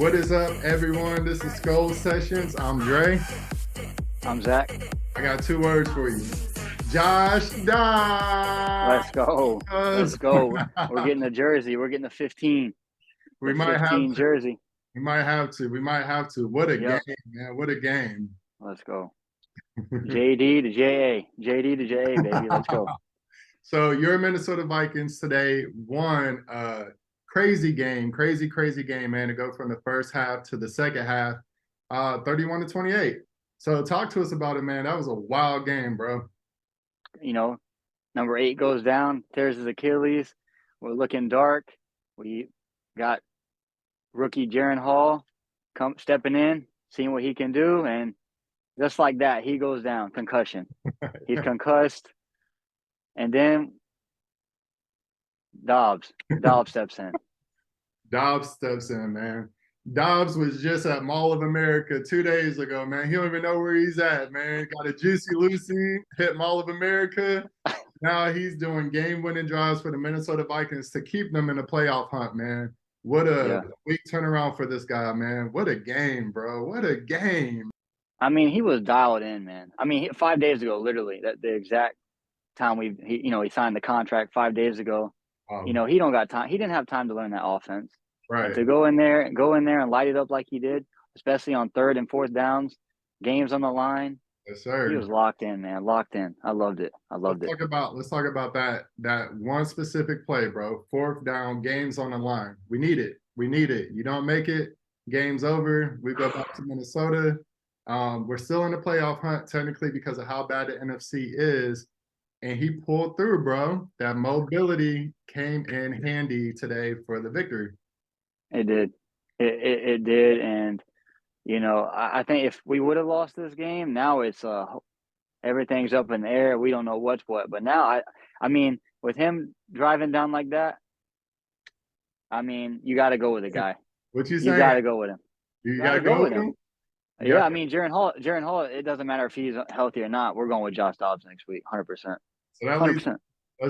What is up, everyone? This is Skol Sessions. I'm Dre. I'm Zach. I got two words for you. Josh Let's go. Let's Dobbs. go. We're getting a jersey. We're getting a 15. We The might have 15 to. jersey. We might have to. We might have to. What a game, Yep. man. What a game. Let's go. JD to JA. JD to JA, baby. Let's go. So your Minnesota Vikings today won a crazy game, crazy game, man, to go from the first half to the second half, 31 to 28. So talk to us about it, man. That was a wild game, bro. You know, number 8 goes down, tears his Achilles. We're looking dark. We got rookie Jaren Hall stepping in, seeing what he can do, and just like that, he goes down, concussion. He's concussed. And then Dobbs steps in. Dobbs steps in, man. Dobbs was just at Mall of America 2 days ago, man. He don't even know where he's at, man. Got a juicy Lucy, hit Mall of America. Now he's doing game-winning drives for the Minnesota Vikings to keep them in the playoff hunt, man. What a week turnaround for this guy, man. What a game, bro. What a game. I mean, he was dialed in, man. I mean, 5 days ago, literally, that the exact time he signed the contract 5 days ago. He don't got time. He didn't have time to learn that offense. Right. And to go in there and light it up like he did, especially on third and fourth downs, games on the line. Yes, sir. He was locked in, man. Locked in. I loved it. Let's talk about that one specific play, bro. Fourth down, games on the line. We need it. You don't make it, game's over. We go back to Minnesota. We're still in the playoff hunt technically because of how bad the NFC is. And he pulled through, bro. That mobility came in handy today for the victory. It did. It did. And, I think if we would have lost this game, now it's everything's up in the air. We don't know what's what. But now, I mean, with him driving down like that, I mean, you got to go with the guy. What you saying? You got to go with him. You got to go with him? Yeah, I mean, Jaren Hall, it doesn't matter if he's healthy or not. We're going with Josh Dobbs next week, 100%. So that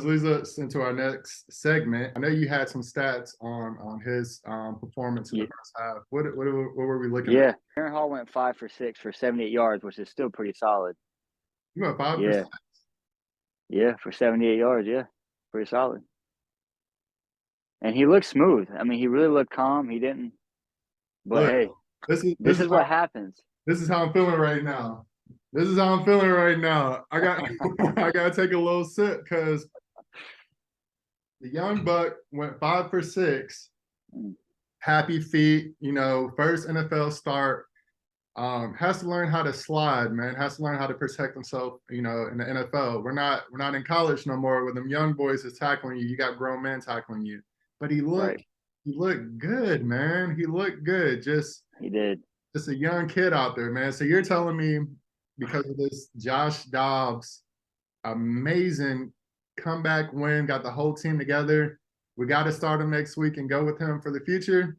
leads us into our next segment. I know you had some stats on his performance in the first half. What were we looking at? Yeah, Jaren Hall went 5 for 6 for 78 yards, which is still pretty solid. You went 5 for 6? Yeah, for 78 yards, yeah. Pretty solid. And he looked smooth. I mean, he really looked calm. He didn't. But look, hey, this is what happens. This is how I'm feeling right now. I gotta take a little sip because the young buck went 5 for 6. Happy feet, first NFL start. Has to learn how to slide, man. Has to learn how to protect himself, in the NFL. We're not in college no more where them young boys is tackling you. You got grown men tackling you. But he looked good, man. He looked good. He did. Just a young kid out there, man. So you're telling me because of this Josh Dobbs amazing comeback win, got the whole team together. We got to start him next week and go with him for the future.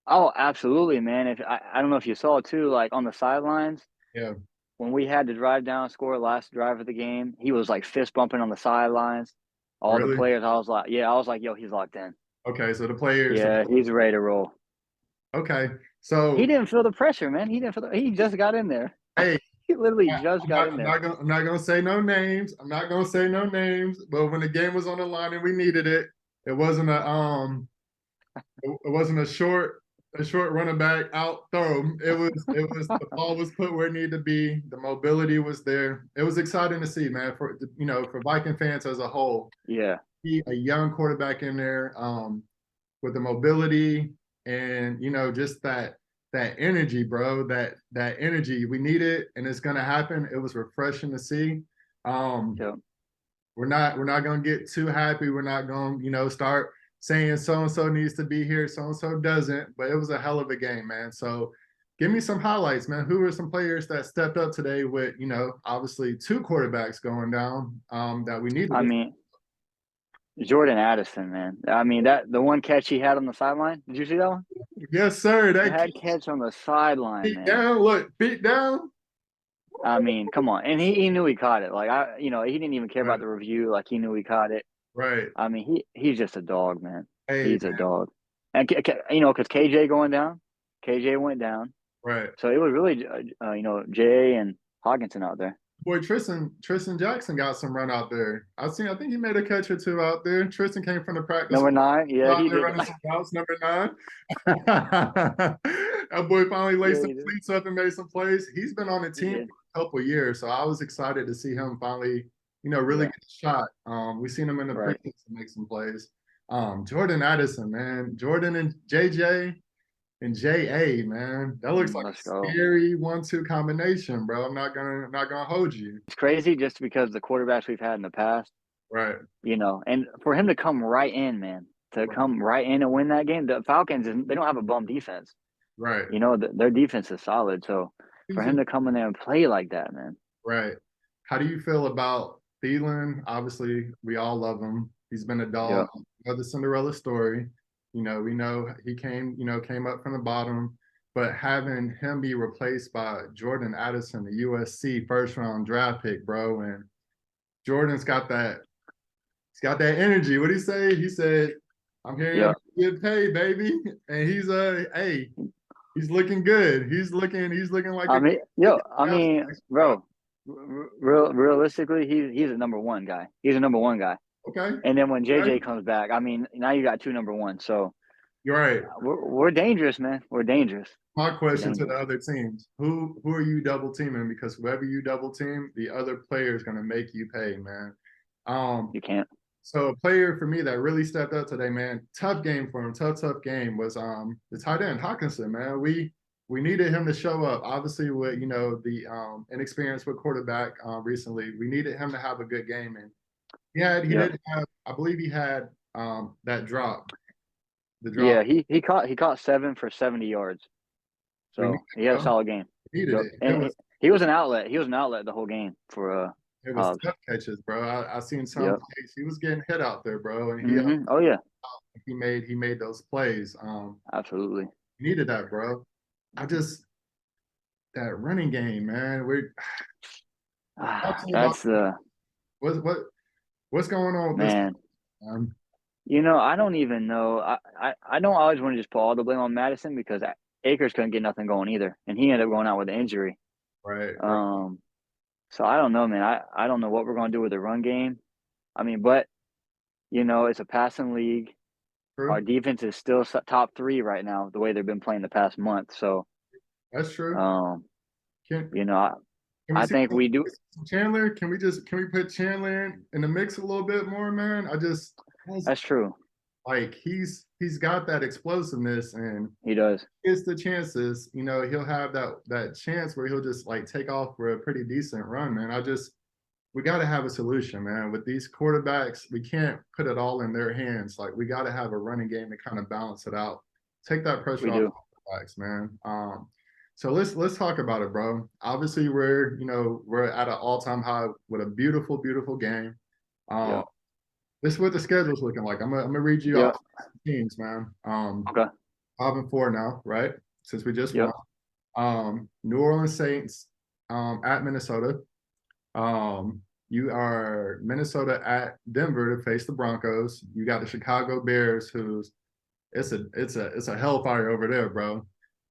Oh, absolutely, man. I don't know if you saw too, like on the sidelines. Yeah. When we had to drive down, score last drive of the game, he was like fist bumping on the sidelines. All the players, I was like, yo, he's locked in. Okay, so the players. Yeah, he's ready to roll. Okay, so he didn't feel the pressure, man. He just got in there. Hey, he literally just got in there. I'm not gonna say no names. But when the game was on the line and we needed it, it wasn't a short running back out throw. It was the ball was put where it needed to be. The mobility was there. It was exciting to see, man. For Viking fans as a whole. Yeah, a young quarterback in there with the mobility and just that energy, bro. That energy we need it, and it's gonna happen. It was refreshing to see. We're not gonna get too happy. We're not gonna start saying so-and-so needs to be here, so-and-so doesn't, but it was a hell of a game, man. So give me some highlights, man. Who were some players that stepped up today with, obviously 2 quarterbacks going down that we need? I mean, Jordan Addison, man. I mean, the one catch he had on the sideline. Did you see that one? Yes, sir. That catch on the sideline, feet man. Down, look, feet down. I mean, come on. And he knew he caught it. Like, he didn't even care about the review. Like, he knew he caught it. Right. I mean, he's just a dog, man. Hey, he's a dog. And you know, because KJ going down, KJ went down, Right. so it was really you know, Jay and Hawkinson out there. Boy, Tristan Jackson got some run out there. I think he made a catch or two out there. Tristan came from the practice Number 9, yeah, out he there did. running some routes, number 9. That boy finally laid Yeah, some he did. cleats up and made some plays. He's been on the He team did. for a couple of years, so I was excited to see him finally, really Yeah, get a shot. We seen him in the right. preseason make some plays. Jordan Addison, man, Jordan and JJ and JA, man, that looks like Let's a go. scary 1-2 combination, bro. I'm not gonna hold you. It's crazy just because the quarterbacks we've had in the past, Right, you know, and for him to come right in, man, to right, come right in and win that game. The Falcons, they don't have a bum defense. right. You know, their defense is solid. So for him to come in there and play like that, man. Right. How do you feel about Thielen? Obviously, we all love him. He's been a Yeah, dog. The Cinderella story. We know he came up from the bottom, but having him be replaced by Jordan Addison, the USC first round draft pick, bro, and Jordan's got that. He's got that energy. What did he say? He said, "I'm here yeah. to get paid, baby," and hey, he's looking good. He's looking like I a mean, good yo, I draft mean, bro. bro, realistically, he's a number one guy. He's a number one guy. Okay. And then when Okay. JJ comes back, I mean, now you got 2 number ones. So You're right. we're dangerous, man. We're dangerous. My We're question to the dangerous. other teams: Who are you double teaming? Because whoever you double team, the other player is going to make you pay, man. Um, You can't. so a player for me that really stepped up today, man. Tough game for him. Tough game was the tight end Hawkinson, man. We needed him to show up. Obviously, with the inexperience with quarterback recently, we needed him to have a good game, and he Yep. did have. I believe he had that drop, the Yeah, drop. he caught 7 for 70 yards. We needed So he had a bro. solid game. We needed Yep. it. It And was he was an outlet. He was an outlet the whole game for It was Dobbs. tough catches, bro. I seen some Yep. plays. He was getting hit out there, bro, and Oh yeah, he made those plays. absolutely. Needed that, bro. I just that running game, man. We're talk to me about That's the what what what's going on with this. man. Man. You know, I don't even know. I don't always want to just put all the blame on Madison because Akers couldn't get nothing going either, and he ended up going out with an injury. Right, right. Um, so I don't know, man. I don't know what we're going to do with the run game. I mean, but you know, it's a passing league. Our True. defense is still top 3 right now, the way they've been playing the past month. So, That's true. um, Can you know, can we I see think we do. Chandler? Can we put Chandler in the mix a little bit more, man? That's true. like he's got that explosiveness and He does. gets the chances, he'll have that chance where he'll just like take off for a pretty decent run, man. We got to have a solution, man. With these quarterbacks, we can't put it all in their hands. Like we got to have a running game to kind of balance it out, take that pressure We off do. quarterbacks, man. So let's talk about it, bro. Obviously, we're at an all-time high with a beautiful game. Um, Yeah. this is what the schedule's looking like. I'm gonna read you Yeah. off teams, man. Okay. 5-4 now, right? Since we just Yep. won. New Orleans Saints at Minnesota. You are Minnesota at Denver to face the Broncos. You got the Chicago Bears, who's it's a hellfire over there, bro.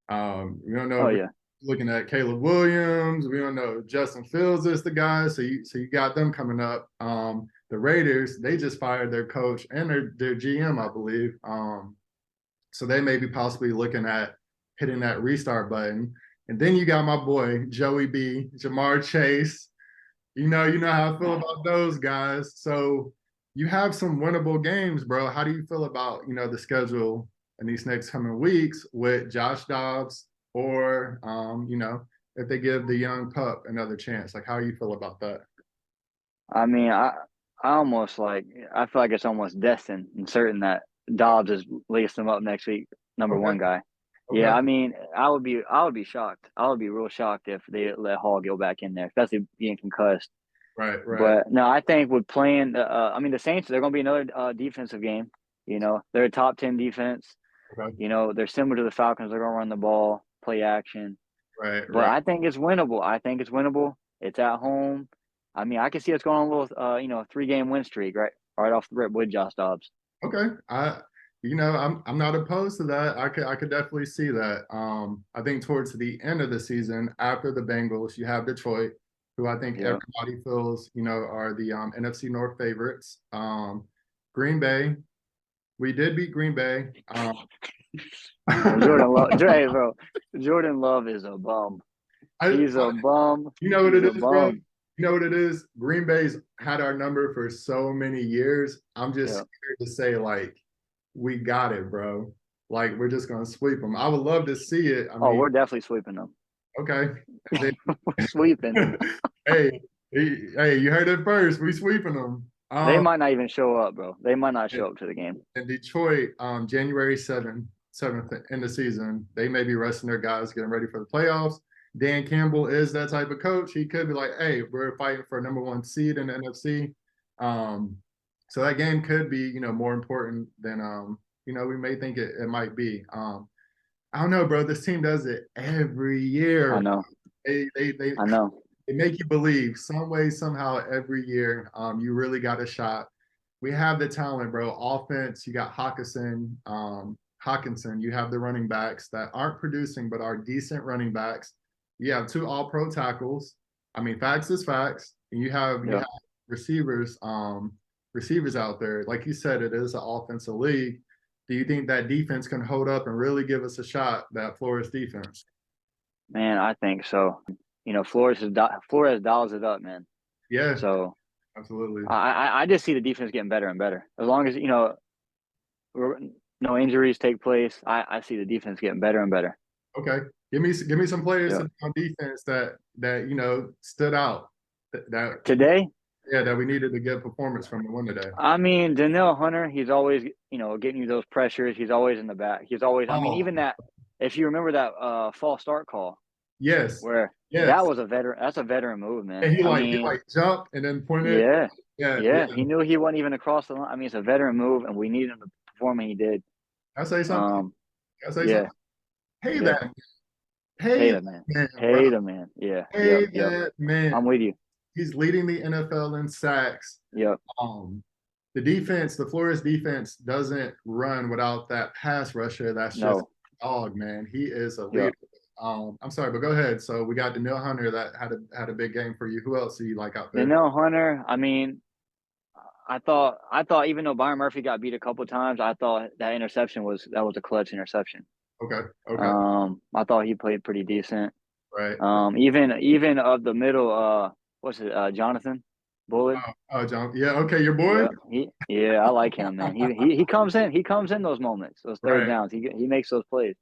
We don't know Oh if we're yeah. looking at Caleb Williams. We don't know if Justin Fields is the guy. So you got them coming up. The Raiders, they just fired their coach and their GM, I believe. So they may be possibly looking at hitting that restart button. And then you got my boy, Joey B, Jamar Chase. You know how I feel about those guys. So you have some winnable games, bro. How do you feel about, the schedule in these next coming weeks with Josh Dobbs or, if they give the young pup another chance? Like, how do you feel about that? I mean, I almost I feel like it's almost destined and certain that Dobbs is lacing them up next week, number Okay. one guy. Okay. Yeah, I mean, I would be shocked. I would be real shocked if they let Hall go back in there, especially being concussed. Right. But no, I think with playing, I mean, the Saints, they're going to be another defensive game. You know, they're a top 10 defense. Okay. You know, they're similar to the Falcons. They're going to run the ball, play action. But Right. I think it's winnable. It's at home. I mean, I can see us going on a little, 3-game win streak, right off the rip with Josh Dobbs. Okay. I'm not opposed to that. I could definitely see that. I think towards the end of the season, after the Bengals, you have Detroit, who I think Yeah. everybody feels, are the NFC North favorites. Green Bay, we did beat Green Bay. Jordan Love, hey, bro. Jordan Love is a bum. I, He's a bum. you know what He's it a is, bro? bum. You know what it is? Green Bay's had our number for so many years. I'm just Yeah. scared to say, like, we got it, bro. Like, we're just gonna sweep them. I would love to see it. I Oh, mean, we're definitely sweeping them. okay. They- We're sweeping. hey, hey, you heard it first. We sweeping them. They might not even show up, bro. They might not show up to the game. In Detroit, January 7th in the season, they may be resting their guys, getting ready for the playoffs. Dan Campbell is that type of coach. He could be like, hey, we're fighting for a number one seed in the NFC. So that game could be, more important than, we may think it might be. I don't know, bro. This team does it every year. I know. They I know. make you believe some way, somehow every year, you really got a shot. We have the talent, bro. Offense, you got Hawkinson, you have the running backs that aren't producing but are decent running backs. You have two all-pro tackles. I mean, facts is facts. And you have receivers, receivers out there. Like you said, it is an offensive league. Do you think that defense can hold up and really give us a shot, that Flores defense? Man, I think so. Flores dials it up, man. Yeah, So absolutely. I just see the defense getting better and better. As long as no injuries take place, I see the defense getting better and better. Okay. Give me some players Yeah. on defense that stood out that Today, yeah, that we needed to get performance from the win today. I mean, Danielle Hunter, he's always, getting you those pressures. He's always in the back. He's always, I mean, Oh, even that, if you remember that false start call yes, where yes. that's a veteran move, man. And he I like he mean, like jumped and then pointed. yeah, Yeah, yeah. yeah. He knew he wasn't even across the line. I mean, it's a veteran move, and we needed him to perform, and he did. Can I say something? Um, Can I say yeah, something? Hey yeah. that hey Hate that him, man. man, bro. Hate him, man. Yeah, yep, Hey yep. that man. I'm with you. He's leading the NFL in sacks. Yep. The defense, the Flores defense doesn't run without that pass rusher. That's just No. dog, man. He is a leader. Yep. I'm sorry, but go ahead. So we got Daniil Hunter that had a big game for you. Who else do you like out there? Danielle Hunter. I mean, I thought even though Byron Murphy got beat a couple times, I thought that was a clutch interception. Okay, okay, I thought he played pretty decent. right. Even of the middle, what's it, Jonathan Bullard? Oh, John. Yeah, okay, your boy. Yeah, I like him, man. He comes in those moments, those third Right. downs. He makes those plays.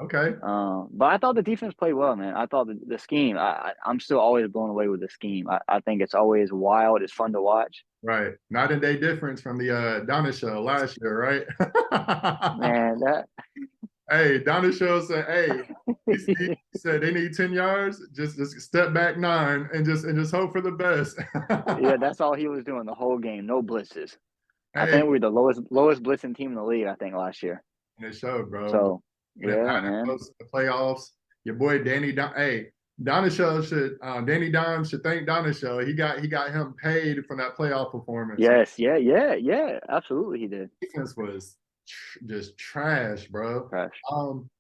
Okay. But I thought the defense played well, man. I thought the scheme. I'm still always blown away with the scheme. I think it's always wild. It's fun to watch. Right. Night and day difference from the Donna show last year, right? Man, that Hey, Donna show said, hey, he said they need 10 yards, just step back 9 and just hope for the best. yeah, that's all he was doing the whole game. No blitzes. I Hey, think we were the lowest blitzing team in the league. I think last year. and it showed, bro. So And it yeah, mattered man. most of the playoffs. Your boy hey, Donna show should Danny Dimes should thank Donna show. He got him paid for that playoff performance. Yes, yeah. Absolutely, he did. Defense was just trash, bro. Crash.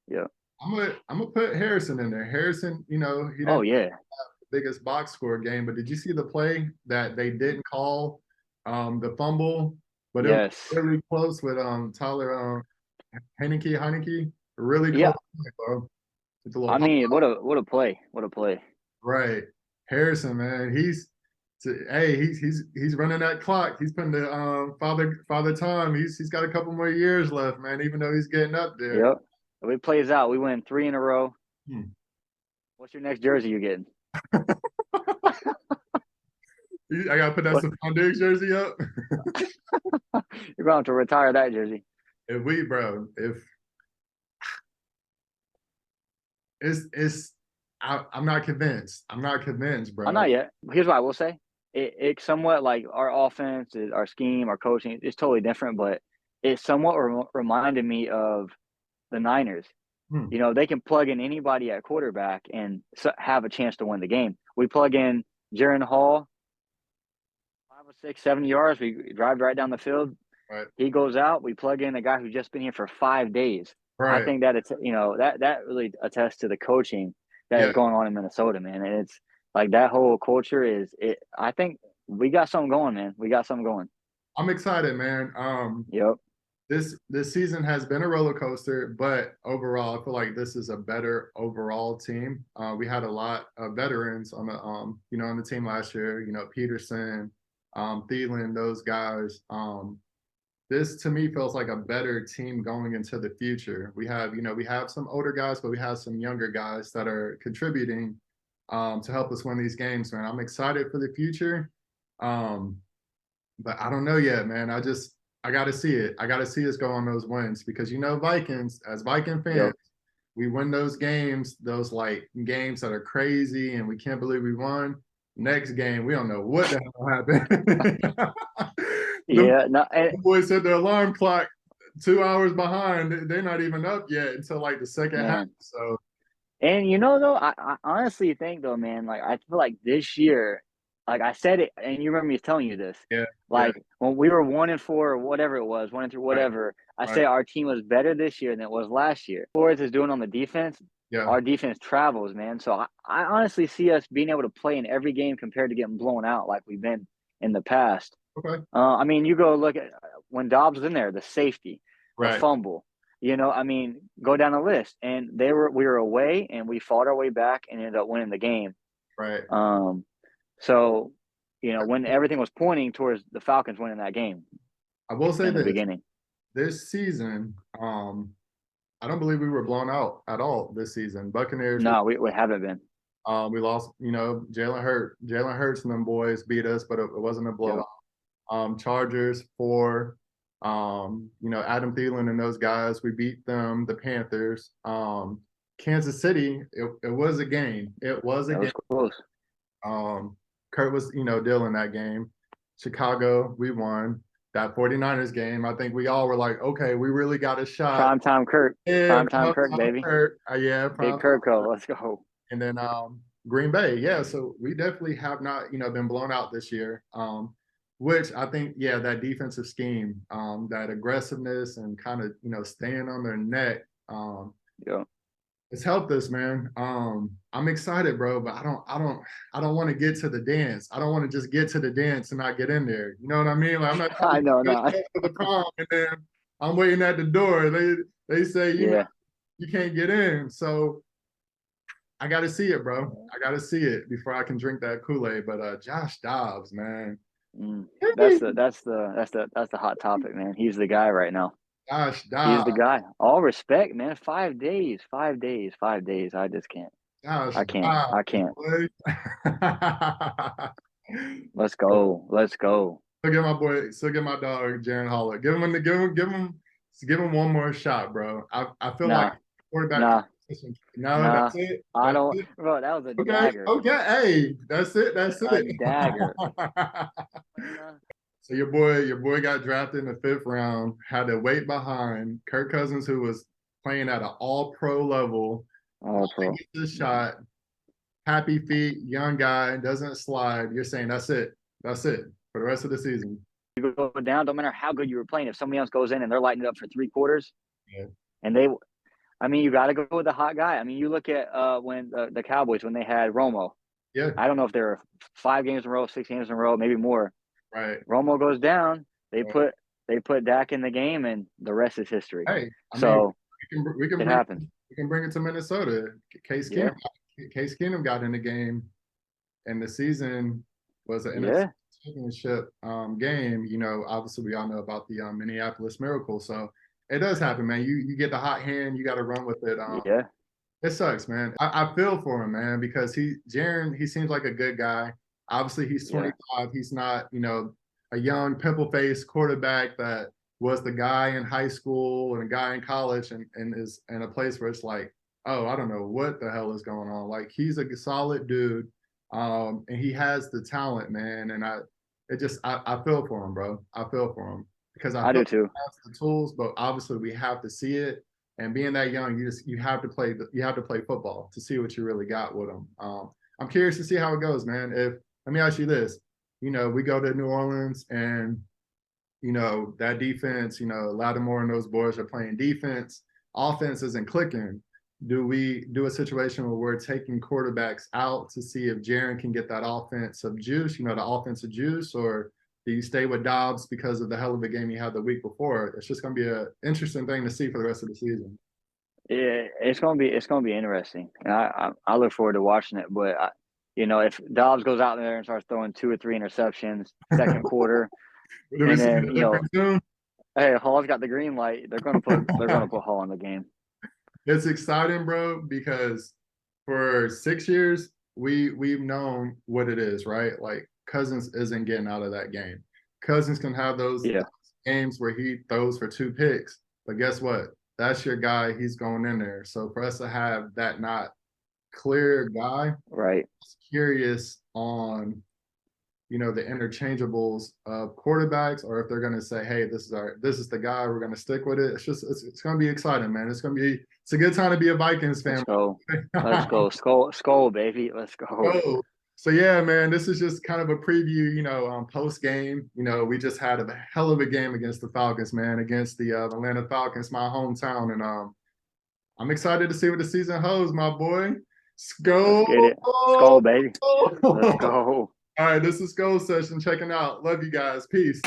Yeah. I'm gonna put Harrison in there. Harrison, he didn't Oh have yeah. the biggest box score game, but did you see the play that they didn't call the fumble? But it was Yes. really close with Tyler Heineke. Really close, Yeah. bro. With a little I mean, what a play. What a play. right. Harrison, man, he's running that clock. He's putting the father time. He's got a couple more years left, man. Even though he's getting up there. Yep. If it plays out, we win 3 in a row. What's your next jersey you getting? I gotta put that Stephon Diggs jersey up. You're going to have to retire that jersey. I'm not convinced. I'm not convinced, bro. I'm not yet. Here's what I will say. It somewhat like our offense, our scheme, our coaching is totally different, but it somewhat reminded me of the Niners. They can plug in anybody at quarterback and have a chance to win the game. We plug in Jaren Hall, 5 or 6, 7 yards. We drive right down the field. Right. He goes out, we plug in a guy who's just been here for 5 days. I Right. think that it's that really attests to the coaching that is Yeah. going on in Minnesota, man. And it's like that whole culture is it. I think we got something going, man. We got something going. I'm excited, man. Yep. This season has been a roller coaster, but overall, I feel like this is a better overall team. We had a lot of veterans on the on the team last year. Peterson, Thielen, those guys. This to me feels like a better team going into the future. We have some older guys, but we have some younger guys that are contributing to help us win these games, man. I'm excited for the future. Um, but I don't know yet, man. I got to see it. I got to see us go on those wins because Vikings, as Viking fans, Yep. we win those games, those like games that are crazy and we can't believe we won. Next game, we don't know what the hell happened. the, Yeah. No. the boys set their alarm clock 2 hours behind. They're not even up yet until like the second half. Man. So And though, I honestly think though, man, like I feel like this year, like I said it, and you remember me telling you this, yeah, yeah, like when we were 1-4 or whatever it was, 1-3, right, whatever. I right, say our team was better this year than it was last year. Forwards is doing on the defense. yeah. Our defense travels, man. So I honestly see us being able to play in every game compared to getting blown out like we've been in the past. Okay, I mean, you go look at when Dobbs was in there, the safety, the right, fumble. I mean, go down the list, and we were away, and we fought our way back and ended up winning the game. right. So, when everything was pointing towards the Falcons winning that game I will say in the this. beginning. This season, I don't believe we were blown out at all this season. Buccaneers, No, we haven't been. we lost. Jalen Hurts and them boys beat us, but it wasn't a Yep. blowout. Chargers 4. Adam Thielen and those guys, we beat them. The Panthers. Kansas City, it was a game. It was a That game. was close. Kurt was, dealing that game. Chicago, we won. That 49ers game, I think we all were like, okay, we really got a shot. Primetime Kirk. Yeah, Primetime Kirk, baby. Kurt. Yeah, Big prime Kirko. Let's go. and then Green Bay, yeah. So we definitely have not, been blown out this year. Which I think, yeah, that defensive scheme, that aggressiveness and kind of, staying on their neck, Yeah. it's helped us, man. I'm excited, bro, but I don't want to get to the dance. I don't want to just get to the dance and not get in there. You know what I mean? Like I'm not trying I know, to no. get to the prom and then I'm waiting at the door. They say, Yeah. you can't get in. So I got to see it, bro. I got to see it before I can drink that Kool-Aid. But Josh Dobbs, man. That's the hot topic, man. He's the guy right now. Gosh, He's the Dobbs. guy. All respect, man. 5 days, 5 days, 5 days. I just can't. Gosh, I can't. Dobbs. I can't. Still Let's go. Let's go. get my boy. Still get my dog, Jaron Holler. Give him one more shot, bro. I feel Nah. like quarterback. Nah. No, Nah. that's it. I That's don't. it. Bro, that was a Okay, dagger. okay. Hey, that's it. That's A it. dagger. So your boy got drafted in the 5th round, had to wait behind Kirk Cousins, who was playing at an all-pro level. Oh, bro. Gets his shot. Happy feet, young guy, doesn't slide. You're saying that's it. That's it for the rest of the season. You go down, don't matter how good you were playing. If somebody else goes in and they're lighting it up for 3 quarters, Yeah. and you got to go with the hot guy. I mean, you look at when the Cowboys, when they had Romo. Yeah. I don't know if there were 5 games in a row, 6 games in a row, maybe more. Right. Romo goes down. They Right. put Dak in the game, and the rest is history. Hey, we can it bring happens. We can bring it to Minnesota. Case Keenum got in the game, and the season was an NFC Championship game. Obviously we all know about the Minneapolis Miracle. So it does happen, man. You get the hot hand, you got to run with it. It sucks, man. I feel for him, man, because Jaron, he seems like a good guy. Obviously, he's 25. Yeah. He's not, a young pimple-faced quarterback that was the guy in high school and a guy in college and is in a place where it's like, oh, I don't know what the hell is going on. Like, he's a solid dude, and he has the talent, man. And I feel for him, bro. I feel for him because I do too. He has the tools, but obviously we have to see it. And being that young, you have to play football to see what you really got with him. I'm curious to see how it goes, man. Let me ask you this, we go to New Orleans and that defense, Lattimore and those boys are playing defense. Offense isn't clicking. Do we do a situation where we're taking quarterbacks out to see if Jaren can get that offensive juice, the offensive juice, or do you stay with Dobbs because of the hell of a game he had the week before? It's just going to be an interesting thing to see for the rest of the season. Yeah, it's gonna be interesting, and I look forward to watching it. But if Dobbs goes out there and starts throwing 2 or 3 interceptions second quarter, Do we and see then the difference soon? hey, Hall's got the green light, they're gonna put Hall in the game. It's exciting, bro, because for 6 years we've known what it is, right? Like Cousins isn't getting out of that game. Cousins can have those games where he throws for 2 picks, but guess what? That's your guy. He's going in there. So for us to have that not clear guy, right? Curious on the interchangeables of quarterbacks, or if they're going to say, hey, this is the guy, we're going to stick with it. It's going to be exciting, man. It's a good time to be a Vikings fan. Let's go. Skol, baby. Let's go. Oh, so yeah, man, this is just kind of a preview, post game. We just had a hell of a game against the Falcons, man, against the Atlanta Falcons, my hometown, and I'm excited to see what the season holds, my boy. Skol! Let's get it. Skol, baby. Let's go. All right, this is Skol Session checking out. Love you guys. Peace.